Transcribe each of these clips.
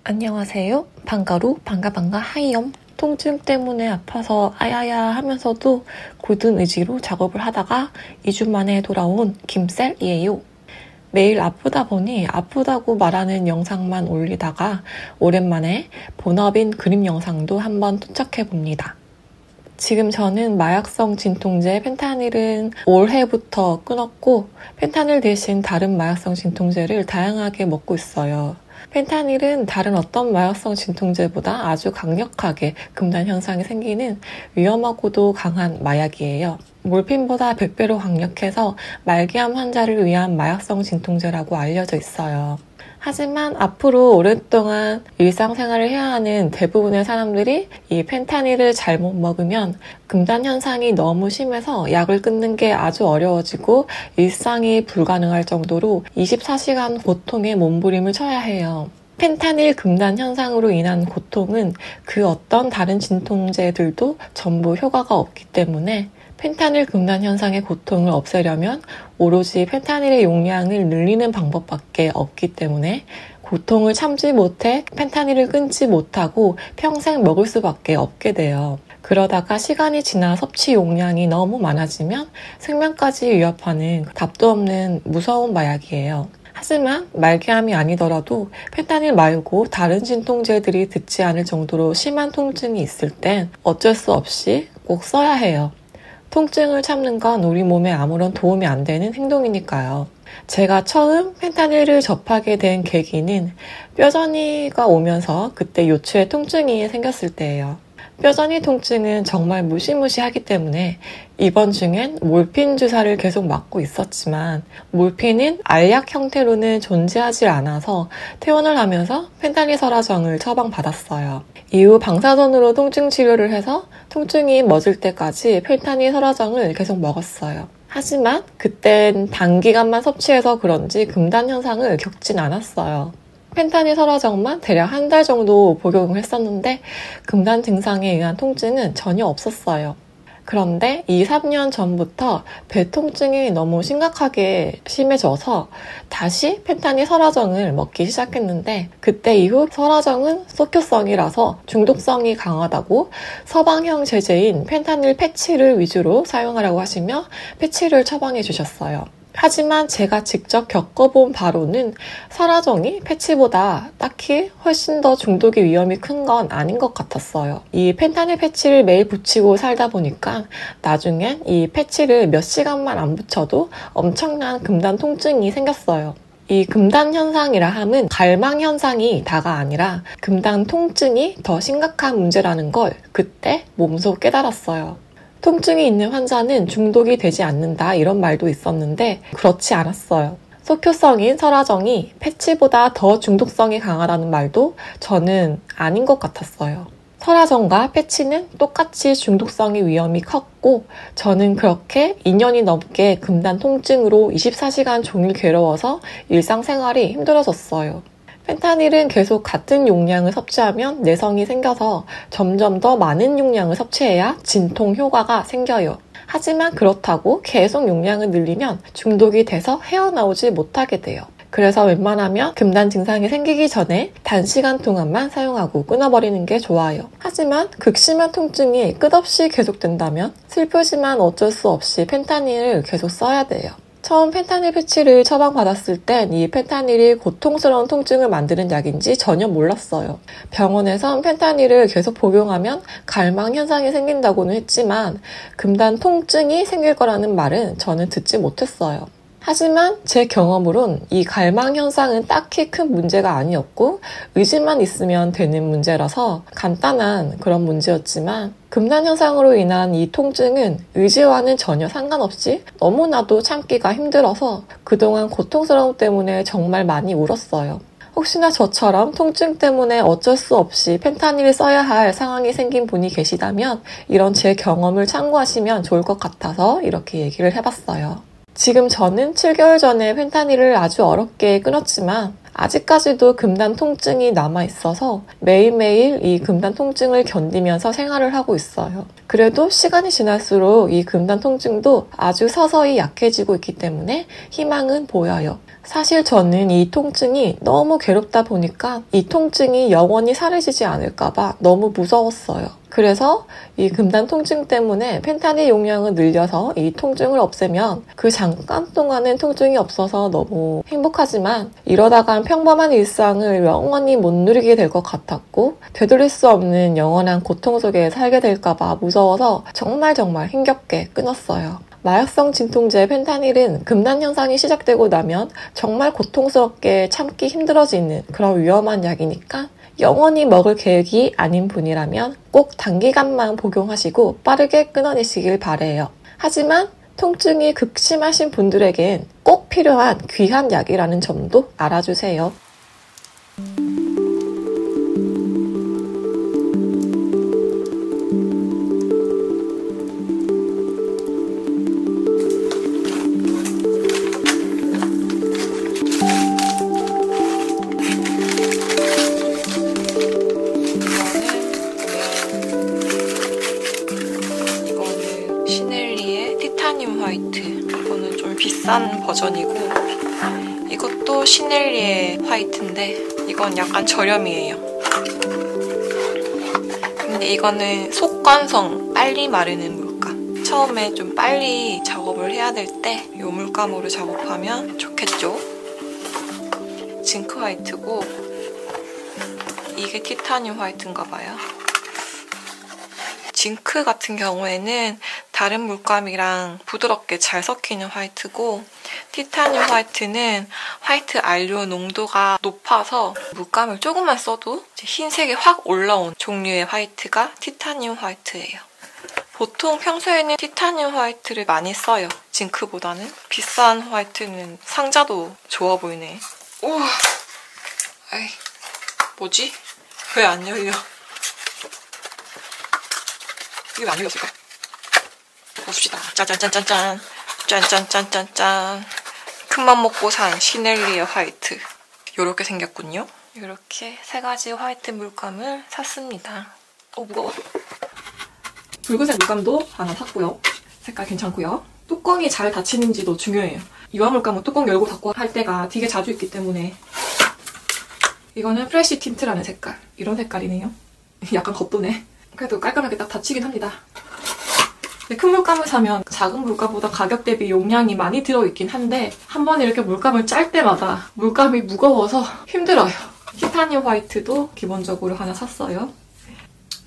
안녕하세요. 방가루 방가방가 하이엄. 통증 때문에 아파서 아야야 하면서도 굳은 의지로 작업을 하다가 2주 만에 돌아온 김셀이에요. 매일 아프다 보니 아프다고 말하는 영상만 올리다가 오랜만에 본업인 그림 영상도 한번 투척해봅니다. 지금 저는 마약성 진통제 펜타닐은 올해부터 끊었고 펜타닐 대신 다른 마약성 진통제를 다양하게 먹고 있어요. 펜타닐은 다른 어떤 마약성 진통제보다 아주 강력하게 금단 현상이 생기는 위험하고도 강한 마약이에요. 몰핀보다 100배로 강력해서 말기암 환자를 위한 마약성 진통제라고 알려져 있어요. 하지만 앞으로 오랫동안 일상생활을 해야 하는 대부분의 사람들이 이 펜타닐을 잘못 먹으면 금단 현상이 너무 심해서 약을 끊는 게 아주 어려워지고 일상이 불가능할 정도로 24시간 고통에 몸부림을 쳐야 해요. 펜타닐 금단 현상으로 인한 고통은 그 어떤 다른 진통제들도 전부 효과가 없기 때문에 펜타닐 금단 현상의 고통을 없애려면 오로지 펜타닐의 용량을 늘리는 방법밖에 없기 때문에 고통을 참지 못해 펜타닐을 끊지 못하고 평생 먹을 수밖에 없게 돼요. 그러다가 시간이 지나 섭취 용량이 너무 많아지면 생명까지 위협하는 답도 없는 무서운 마약이에요. 하지만 말기암이 아니더라도 펜타닐 말고 다른 진통제들이 듣지 않을 정도로 심한 통증이 있을 땐 어쩔 수 없이 꼭 써야 해요. 통증을 참는 건 우리 몸에 아무런 도움이 안 되는 행동이니까요. 제가 처음 펜타닐을 접하게 된 계기는 뼈저리가 오면서 그때 요추에 통증이 생겼을 때예요. 뼈저리 통증은 정말 무시무시하기 때문에 입원 중엔 몰핀 주사를 계속 맞고 있었지만 몰핀은 알약 형태로는 존재하지 않아서 퇴원을 하면서 펜타닐 설화정을 처방받았어요. 이후 방사선으로 통증 치료를 해서 통증이 멎을 때까지 펜타닐 설화정을 계속 먹었어요. 하지만 그땐 단기간만 섭취해서 그런지 금단 현상을 겪진 않았어요. 펜타닐 설화정만 대략 한 달 정도 복용을 했었는데 금단 증상에 의한 통증은 전혀 없었어요. 그런데 2, 3년 전부터 배 통증이 너무 심각하게 심해져서 다시 펜타닐 설화정을 먹기 시작했는데 그때 이후 설화정은 속효성이라서 중독성이 강하다고 서방형 제제인 펜타닐 패치를 위주로 사용하라고 하시며 패치를 처방해 주셨어요. 하지만 제가 직접 겪어본 바로는 설화정이 패치보다 딱히 훨씬 더 중독의 위험이 큰 건 아닌 것 같았어요. 이 펜타닐 패치를 매일 붙이고 살다 보니까 나중엔 이 패치를 몇 시간만 안 붙여도 엄청난 금단 통증이 생겼어요. 이 금단 현상이라 함은 갈망 현상이 다가 아니라 금단 통증이 더 심각한 문제라는 걸 그때 몸소 깨달았어요. 통증이 있는 환자는 중독이 되지 않는다 이런 말도 있었는데 그렇지 않았어요. 속효성인 설화정이 패치보다 더 중독성이 강하다는 말도 저는 아닌 것 같았어요. 설화정과 패치는 똑같이 중독성의 위험이 컸고 저는 그렇게 2년이 넘게 금단 통증으로 24시간 종일 괴로워서 일상생활이 힘들어졌어요. 펜타닐은 계속 같은 용량을 섭취하면 내성이 생겨서 점점 더 많은 용량을 섭취해야 진통 효과가 생겨요. 하지만 그렇다고 계속 용량을 늘리면 중독이 돼서 헤어나오지 못하게 돼요. 그래서 웬만하면 금단 증상이 생기기 전에 단시간 동안만 사용하고 끊어버리는 게 좋아요. 하지만 극심한 통증이 끝없이 계속된다면 슬프지만 어쩔 수 없이 펜타닐을 계속 써야 돼요. 처음 펜타닐 패치를 처방받았을 땐 이 펜타닐이 고통스러운 통증을 만드는 약인지 전혀 몰랐어요. 병원에선 펜타닐을 계속 복용하면 갈망 현상이 생긴다고는 했지만 금단 통증이 생길 거라는 말은 저는 듣지 못했어요. 하지만 제 경험으론 이 갈망 현상은 딱히 큰 문제가 아니었고 의지만 있으면 되는 문제라서 간단한 그런 문제였지만 금단 현상으로 인한 이 통증은 의지와는 전혀 상관없이 너무나도 참기가 힘들어서 그동안 고통스러움 때문에 정말 많이 울었어요. 혹시나 저처럼 통증 때문에 어쩔 수 없이 펜타닐을 써야 할 상황이 생긴 분이 계시다면 이런 제 경험을 참고하시면 좋을 것 같아서 이렇게 얘기를 해봤어요. 지금 저는 7개월 전에 펜타닐을 아주 어렵게 끊었지만 아직까지도 금단 통증이 남아있어서 매일매일 이 금단 통증을 견디면서 생활을 하고 있어요. 그래도 시간이 지날수록 이 금단 통증도 아주 서서히 약해지고 있기 때문에 희망은 보여요. 사실 저는 이 통증이 너무 괴롭다 보니까 이 통증이 영원히 사라지지 않을까봐 너무 무서웠어요. 그래서 이 금단 통증 때문에 펜타닐 용량을 늘려서 이 통증을 없애면 그 잠깐 동안은 통증이 없어서 너무 행복하지만 이러다간 평범한 일상을 영원히 못 누리게 될 것 같았고 되돌릴 수 없는 영원한 고통 속에 살게 될까봐 무서워서 정말 힘겹게 끊었어요. 마약성 진통제 펜타닐은 금단 현상이 시작되고 나면 정말 고통스럽게 참기 힘들어지는 그런 위험한 약이니까 영원히 먹을 계획이 아닌 분이라면 꼭 단기간만 복용하시고 빠르게 끊어내시길 바래요. 하지만 통증이 극심하신 분들에겐 꼭 필요한 귀한 약이라는 점도 알아주세요. 화이트. 이거는 좀 비싼 버전이고 이것도 시넬리에 화이트인데 이건 약간 저렴이에요. 근데 이거는 속건성 빨리 마르는 물감. 처음에 좀 빨리 작업을 해야 될 때 이 물감으로 작업하면 좋겠죠. 징크 화이트고 이게 티타늄 화이트인가 봐요. 징크 같은 경우에는 다른 물감이랑 부드럽게 잘 섞이는 화이트고 티타늄 화이트는 화이트 안료 농도가 높아서 물감을 조금만 써도 흰색이 확 올라온 종류의 화이트가 티타늄 화이트예요. 보통 평소에는 티타늄 화이트를 많이 써요. 징크보다는. 비싼 화이트는 상자도 좋아 보이네. 우와, 아이, 뭐지? 왜 안 열려? 이게 왜 안 열렸을까? 봅시다. 짜잔짠짠짠. 짠짠짠짠짠. 큰맘 먹고 산 시넬리에 화이트. 요렇게 생겼군요. 요렇게 세 가지 화이트 물감을 샀습니다. 무거워. 붉은색 물감도 하나 샀고요. 색깔 괜찮고요. 뚜껑이 잘 닫히는지도 중요해요. 유화 물감은 뚜껑 열고 닫고 할 때가 되게 자주 있기 때문에. 이거는 프레쉬 틴트라는 색깔. 이런 색깔이네요. 약간 겉도네. 그래도 깔끔하게 딱 닫히긴 합니다. 큰 물감을 사면 작은 물감보다 가격 대비 용량이 많이 들어있긴 한데 한 번에 이렇게 물감을 짤 때마다 물감이 무거워서 힘들어요. 티타늄 화이트도 기본적으로 하나 샀어요.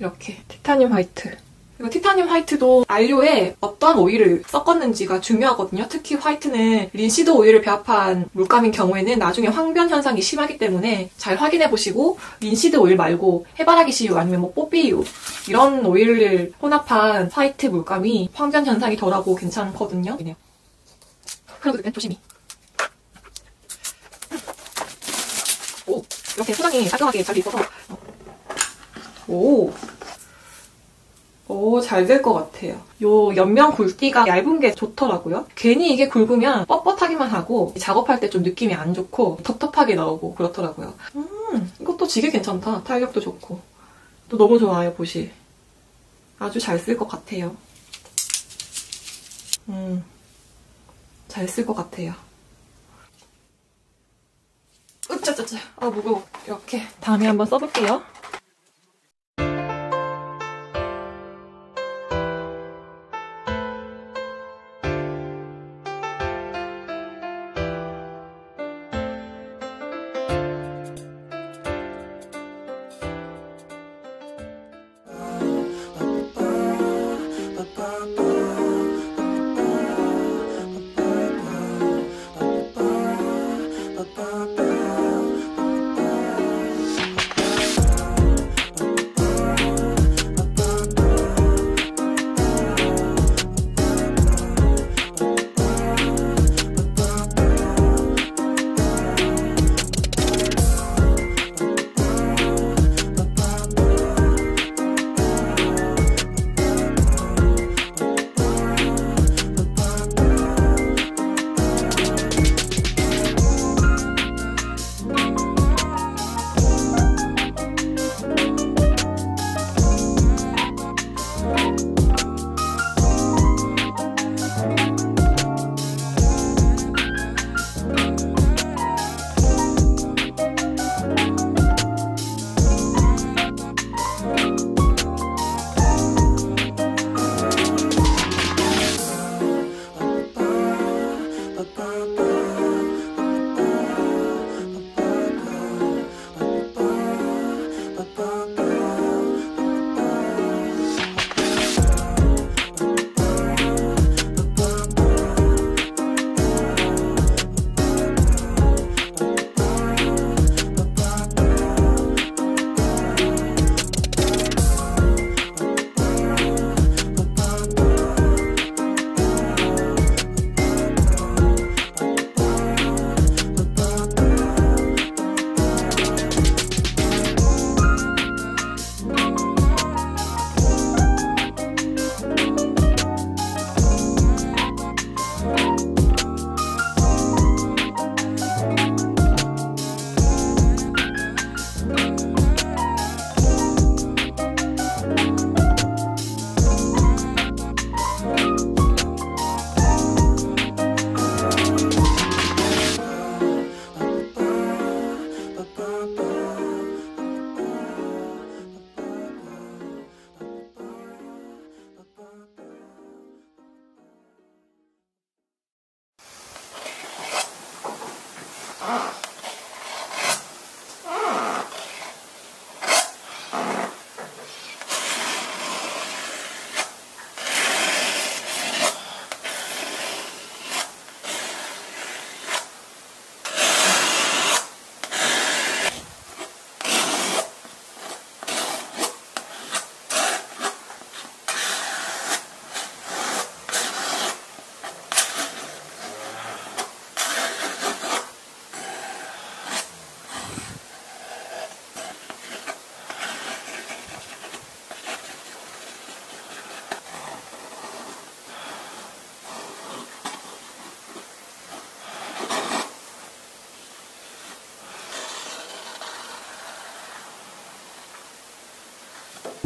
이렇게 티타늄 화이트. 이거 티타늄 화이트도 안료에 어떤 오일을 섞었는지가 중요하거든요. 특히 화이트는 린시드 오일을 배합한 물감인 경우에는 나중에 황변 현상이 심하기 때문에 잘 확인해보시고 린시드 오일 말고 해바라기 씨유 아니면 뭐 뽀삐유 이런 오일을 혼합한 화이트 물감이 황변 현상이 덜하고 괜찮거든요. 그래도 조심히. 오, 이렇게 포장이 깔끔하게 잘 돼 있어서 잘 될 것 같아요. 요 옆면 굵기가 얇은 게 좋더라고요. 괜히 이게 굵으면 뻣뻣하기만 하고 작업할 때 좀 느낌이 안 좋고 텁텁하게 나오고 그렇더라고요. 이것도 되게 괜찮다. 탄력도 좋고. 또 너무 좋아요, 붓이. 아주 잘 쓸 것 같아요. 잘 쓸 것 같아요. 으짜짜짜. 무거워. 이렇게 다음에 한번 써볼게요.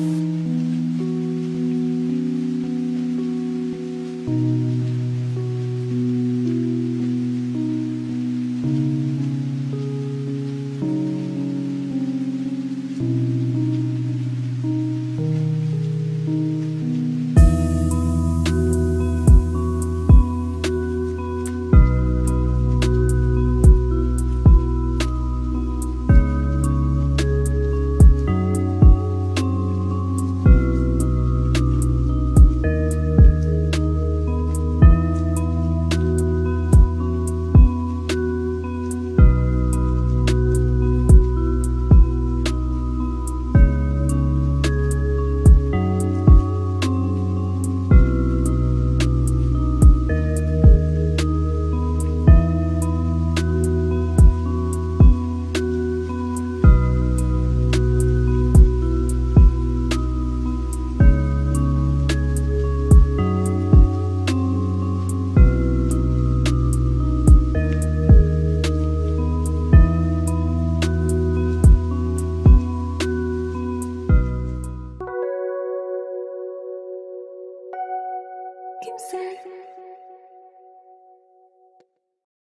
음.